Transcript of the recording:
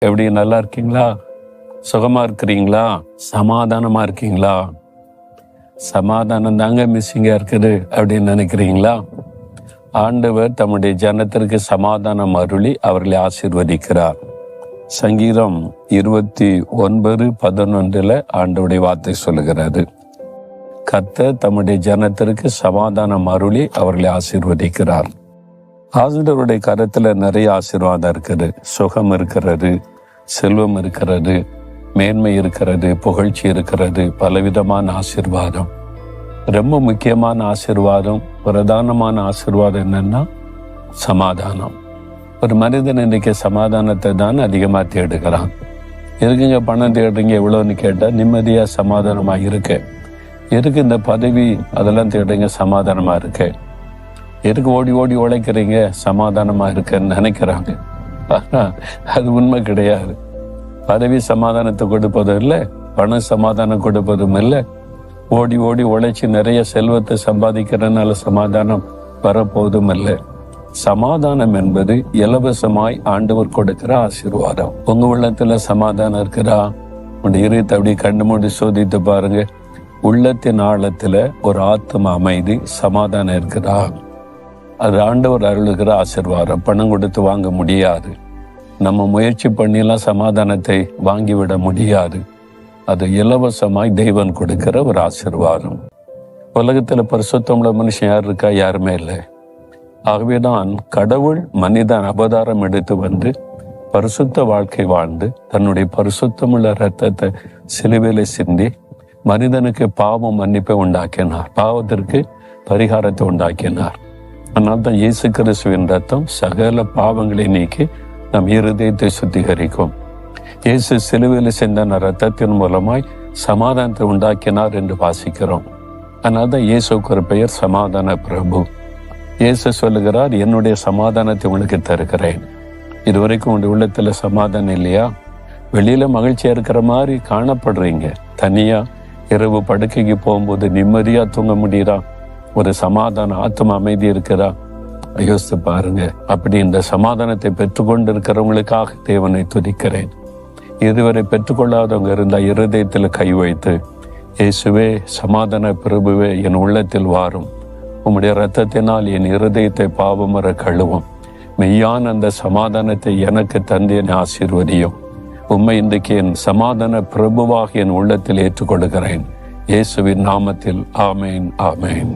எப்படி நல்லா இருக்கீங்களா? சுகமா இருக்கிறீங்களா? சமாதானமா இருக்கீங்களா? சமாதானம் தாங்க மிஸ்ஸிங்கா இருக்குது அப்படின்னு நினைக்கிறீங்களா? ஆண்டவர் தம்முடைய ஜனத்திற்கு சமாதானம் அருளி அவர்களை ஆசீர்வதிக்கிறார். சங்கீதம் 29:11 ஆண்டவருடைய வார்த்தை சொல்லுகிறது, கர்த்தர் தம்முடைய ஜனத்திற்கு சமாதானம் அருளி அவர்களை ஆசீர்வதிக்கிறார். ஆண்டவருடைய கரத்துல நிறைய ஆசீர்வாதம் இருக்குது. சுகம் இருக்கிறது, செல்வம் இருக்கிறது, மேன்மை இருக்கிறது, புகழ்ச்சி இருக்கிறது, பலவிதமான ஆசீர்வாதம். ரொம்ப முக்கியமான ஆசீர்வாதம், பிரதானமான ஆசீர்வாதம் என்னன்னா சமாதானம். ஒரு மனிதன் இன்னைக்கு சமாதானத்தை தான் அதிகமா தேடுகிறான். எதுக்குங்க பணம் தேடுறீங்க எவ்வளோன்னு கேட்டா, நிம்மதியா சமாதானமா இருக்கு. எதுக்கு இந்த பதவி அதெல்லாம் தேடுறீங்க, சமாதானமா இருக்கு. எதுக்கு ஓடி ஓடி உழைக்கிறீங்க, சமாதானமா இருக்குன்னு நினைக்கிறாங்க. ஆனா அது உண்மை கிடையாது. பதவி சமாதானத்தை கொடுப்பதும் இல்லை, பணம் சமாதானம் கொடுப்பதும் இல்லை. ஓடி ஓடி உழைச்சி நிறைய செல்வத்தை சம்பாதிக்கிறதுனால சமாதானம் வரப்போவதும் இல்லை. சமாதானம் என்பது இலவசமாய் ஆண்டவர் கொடுக்கிற ஆசீர்வாதம். உங்க உள்ளத்துல சமாதானம் இருக்கிறா? உங்களுடைய இருதயத்தை அப்படி கண்டு மூடி சோதித்து பாருங்க. உள்ளத்தின் ஆழத்துல ஒரு ஆத்ம அமைதி, சமாதானம் இருக்கிறா? அது ஆண்டவர் அருளுகிற ஆசீர்வாதம். பணம் கொடுத்து வாங்க முடியாது. நம்ம முயற்சி பண்ணிலாம் சமாதானத்தை வாங்கிவிட முடியாது. அது இலவசமாய் தெய்வன் கொடுக்கிற ஒரு ஆசீர்வாதம். உலகத்துல பரிசுத்தமுள்ள மனுஷன் யார் இருக்கா? யாருமே இல்லை. ஆகவேதான் கடவுள் மனிதன் அவதாரம் எடுத்து வந்து பரிசுத்த வாழ்க்கை வாழ்ந்து தன்னுடைய பரிசுத்தமுள்ள இரத்தத்தை சிலுவையில சிந்தி மனிதனுக்கு பாவம் மன்னிப்பை உண்டாக்கினார், பாவத்திற்கு பரிகாரத்தை உண்டாக்கினார். அதனால்தான் இயேசு கிறிஸ்துவின் ரத்தம் சகல பாவங்களை நீக்கி நம் இருதயத்தை சுத்திகரிக்கும். இயேசு சிலுவையில் சிந்தின ரத்தத்தின் மூலமாய் சமாதானத்தை உண்டாக்கினார் என்று வாசிக்கிறோம். அதனால்தான் இயேசுக்கு ஒரு பெயர் சமாதான பிரபு. இயேசு சொல்லுகிறார், என்னுடைய சமாதானத்தை உங்களுக்கு தருகிறேன். இதுவரைக்கும் உங்களுடைய உள்ளத்துல சமாதானம் இல்லையா? வெளியில மகிழ்ச்சியா இருக்கிற மாதிரி காணப்படுறீங்க. தனியா இரவு படுக்கைக்கு போகும்போது நிம்மதியா தூங்க முடியுதா? ஒரு சமாதான ஆத்ம அமைதி இருக்கிறா? யோசித்து பாருங்க. அப்படி இந்த சமாதானத்தை பெற்றுக்கொண்டு இருக்கிறவங்களுக்காக தேவனை துதிக்கிறேன். இதுவரை பெற்றுக்கொள்ளாதவங்க இருந்தா இருதயத்துல கை வைத்து, இயேசுவே சமாதான பிரபுவே என் உள்ளத்தில் வாரும், உம்முடைய இரத்தத்தினால் என் இருதயத்தை பாவமற கழுவும், மெய்யான அந்த சமாதானத்தை எனக்கு தந்து என்னை ஆசீர்வதியும். உம்மை இன்றைக்கு என் சமாதான பிரபுவாக என் உள்ளத்தில் ஏற்றுக்கொள்கிறேன். இயேசுவின் நாமத்தில் ஆமேன், ஆமேன்.